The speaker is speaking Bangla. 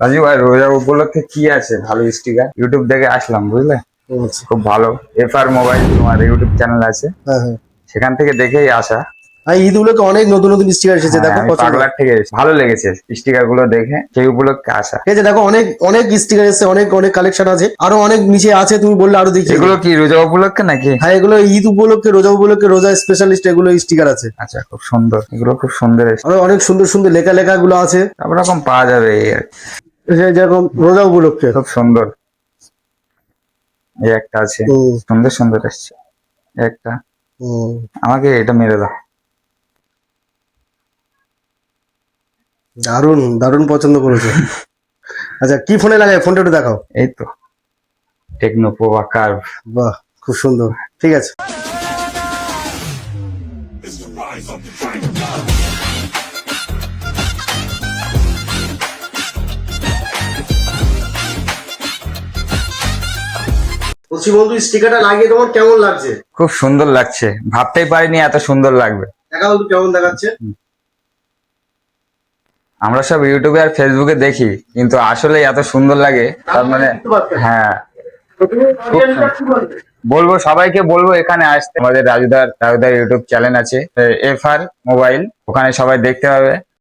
রাজু ভাই, রোজা উপলক্ষে কি আছে ভালো স্টিকার? ইউটিউব দেখে আসলাম, বুঝলে? আচ্ছা। খুব ভালো। এফআর মোবাইল তোমার ইউটিউব চ্যানেল আছে, হ্যাঁ হ্যাঁ। সেখান থেকে দেখেই আসা। আর ঈদ গুলোকে অনেক নতুন নতুন স্টিকার এসেছে, হ্যাঁ, দেখো আমি পছন্দ। পাগলার থেকে এসেছি। ভালো লেগেছে স্টিকার গুলো দেখে, সেই উপলক্ষে আসা। ঠিক আছে, দেখো অনেক অনেক স্টিকার এসেছে, অনেক অনেক কালেকশন আছে, আরো অনেক নিচে আছে, তুমি বললে আরো দেখিয়ে এগুলো দেবো। কি রোজা উপলক্ষে নাকি? হ্যাঁ, এগুলো ঈদ উপলক্ষে, রোজা উপলক্ষে, রোজা স্পেশালিস্ট এগুলো স্টিকার আছে। আচ্ছা, খুব সুন্দর, এগুলো খুব সুন্দর এসেছে। আরো অনেক সুন্দর সুন্দর লেখা লেখা গুলো আছে, সব রকম পাওয়া যাবে এই আর কি। যেরকম রোজা উপলক্ষে। খুব সুন্দর। এই একটা আছে, হুম সুন্দর সুন্দর এসছে। এই একটা, হুম। আমাকে এটা মেরে দাও। দারুণ দারুণ পছন্দ করেছো। আচ্ছা, কি ফোনে লাগায়, ফোনটা একটু দেখাও। এই তো, টেকনো পোভা কার্ভ। বাহ, খুব সুন্দর। ঠিক আছে। বলছি বন্ধু, স্টিকারটা লাগিয়ে তোমার কেমন লাগছে? খুব সুন্দর লাগছে, ভাবতেই পারিনি এত সুন্দর লাগবে। দেখাও তো কেমন দেখাচ্ছে। আমরা সব ইউটিউবে আর ফেসবুকে দেখি, কিন্তু আসলে এত সুন্দর লাগে, তার মানে। হ্যাঁ, বলবো সবাইকে, বলবো এখানে আসতে। আমাদের রাজুদার ইউটিউব চ্যানেল আছে, এফআর মোবাইল, ওখানে সবাই দেখতে পাবে।